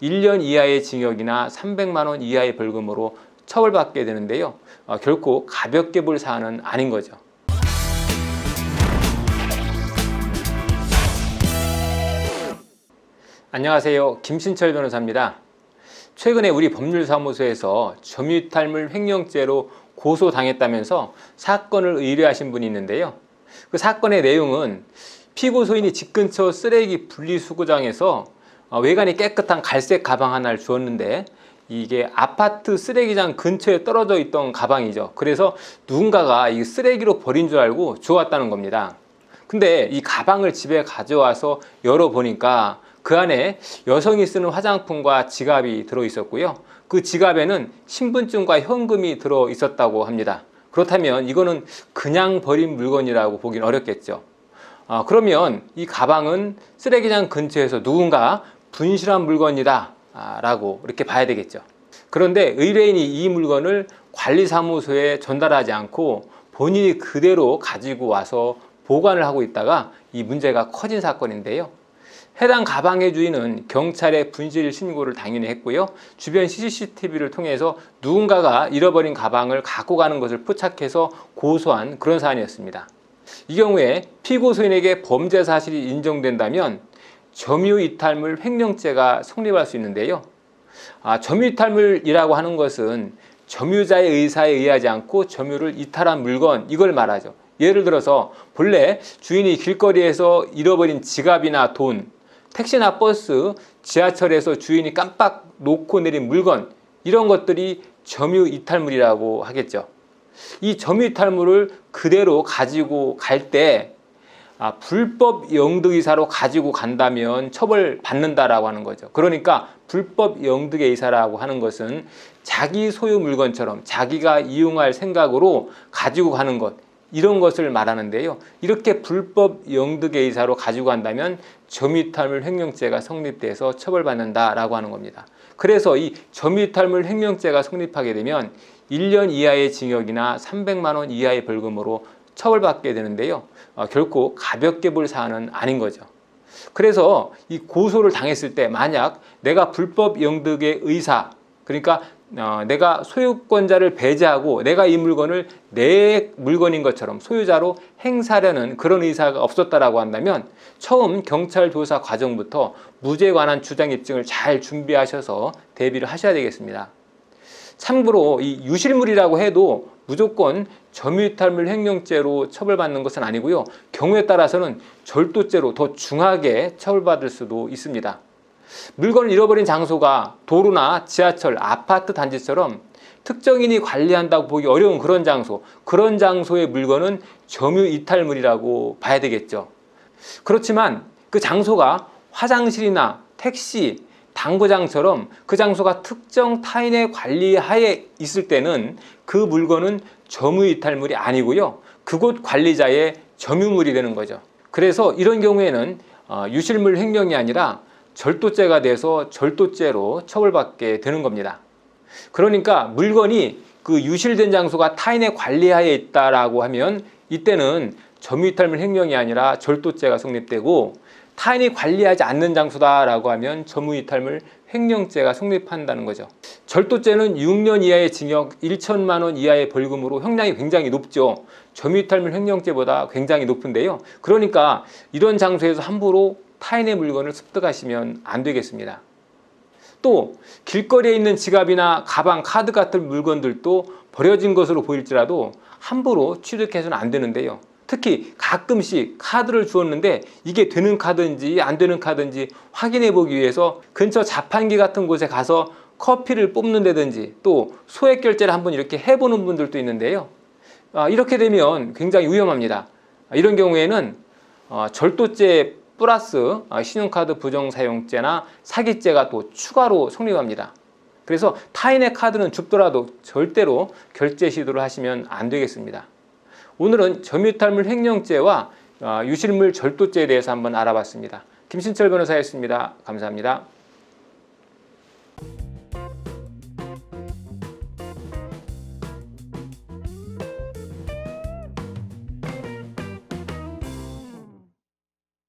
1년 이하의 징역이나 300만 원 이하의 벌금으로 처벌받게 되는데요. 결코 가볍게 볼 사안은 아닌 거죠. 안녕하세요. 김신철 변호사입니다. 최근에 우리 법률사무소에서 점유이탈물 횡령죄로 고소당했다면서 사건을 의뢰하신 분이 있는데요. 그 사건의 내용은 피고소인이 집 근처 쓰레기 분리수거장에서 외관이 깨끗한 갈색 가방 하나를 주었는데 이게 아파트 쓰레기장 근처에 떨어져 있던 가방이죠. 그래서 누군가가 이 쓰레기로 버린 줄 알고 주웠다는 겁니다. 근데 이 가방을 집에 가져와서 열어보니까 그 안에 여성이 쓰는 화장품과 지갑이 들어 있었고요. 그 지갑에는 신분증과 현금이 들어 있었다고 합니다. 그렇다면 이거는 그냥 버린 물건이라고 보긴 어렵겠죠. 그러면 이 가방은 쓰레기장 근처에서 누군가 분실한 물건이다 라고 이렇게 봐야 되겠죠. 그런데 의뢰인이 이 물건을 관리사무소에 전달하지 않고 본인이 그대로 가지고 와서 보관을 하고 있다가 이 문제가 커진 사건인데요. 해당 가방의 주인은 경찰에 분실 신고를 당연히 했고요. 주변 CCTV를 통해서 누군가가 잃어버린 가방을 갖고 가는 것을 포착해서 고소한 그런 사안이었습니다. 이 경우에 피고소인에게 범죄 사실이 인정된다면 점유이탈물 횡령죄가 성립할 수 있는데요. 점유이탈물이라고 하는 것은 점유자의 의사에 의하지 않고 점유를 이탈한 물건, 이걸 말하죠. 예를 들어서 본래 주인이 길거리에서 잃어버린 지갑이나 돈, 택시나 버스, 지하철에서 주인이 깜빡 놓고 내린 물건, 이런 것들이 점유이탈물이라고 하겠죠. 이 점유이탈물을 그대로 가지고 갈 때 불법 영득이사로 가지고 간다면 처벌받는다라고 하는 거죠. 그러니까 불법 영득의사라고 하는 것은 자기 소유 물건처럼 자기가 이용할 생각으로 가지고 가는 것, 이런 것을 말하는데요. 이렇게 불법 영득의사로 가지고 간다면 점유이탈물 횡령죄가 성립돼서 처벌받는다라고 하는 겁니다. 그래서 이 점유이탈물 횡령죄가 성립하게 되면 1년 이하의 징역이나 300만 원 이하의 벌금으로 처벌받게 되는데요. 결코 가볍게 볼 사안은 아닌 거죠. 그래서 이 고소를 당했을 때 만약 내가 불법 영득의 의사, 그러니까 내가 소유권자를 배제하고 내가 이 물건을 내 물건인 것처럼 소유자로 행사하려는 그런 의사가 없었다라고 한다면 처음 경찰 조사 과정부터 무죄에 관한 주장 입증을 잘 준비하셔서 대비를 하셔야 되겠습니다. 참고로 이 유실물이라고 해도 무조건 점유이탈물 횡령죄로 처벌받는 것은 아니고요. 경우에 따라서는 절도죄로 더 중하게 처벌받을 수도 있습니다. 물건을 잃어버린 장소가 도로나 지하철, 아파트 단지처럼 특정인이 관리한다고 보기 어려운 그런 장소, 그런 장소의 물건은 점유이탈물이라고 봐야 되겠죠. 그렇지만 그 장소가 화장실이나 택시, 당구장처럼 그 장소가 특정 타인의 관리하에 있을 때는 그 물건은 점유이탈물이 아니고요. 그곳 관리자의 점유물이 되는 거죠. 그래서 이런 경우에는 유실물 횡령이 아니라 절도죄가 돼서 절도죄로 처벌받게 되는 겁니다. 그러니까 물건이 그 유실된 장소가 타인의 관리하에 있다라고 하면 이때는 점유이탈물 횡령이 아니라 절도죄가 성립되고 타인이 관리하지 않는 장소다라고 하면 점유이탈물 횡령죄가 성립한다는 거죠. 절도죄는 6년 이하의 징역, 1천만 원 이하의 벌금으로 형량이 굉장히 높죠. 점유이탈물 횡령죄보다 굉장히 높은데요. 그러니까 이런 장소에서 함부로 타인의 물건을 습득하시면 안 되겠습니다. 또 길거리에 있는 지갑이나 가방, 카드 같은 물건들도 버려진 것으로 보일지라도 함부로 취득해서는 안 되는데요. 특히 가끔씩 카드를 주었는데 이게 되는 카드인지 안 되는 카드인지 확인해 보기 위해서 근처 자판기 같은 곳에 가서 커피를 뽑는다든지 또 소액 결제를 한번 이렇게 해보는 분들도 있는데요. 이렇게 되면 굉장히 위험합니다. 이런 경우에는 절도죄 플러스 신용카드 부정사용죄나 사기죄가 또 추가로 성립합니다. 그래서 타인의 카드는 줍더라도 절대로 결제 시도를 하시면 안 되겠습니다. 오늘은 점유이탈물 횡령죄와 유실물 절도죄에 대해서 한번 알아봤습니다. 김신철 변호사였습니다. 감사합니다.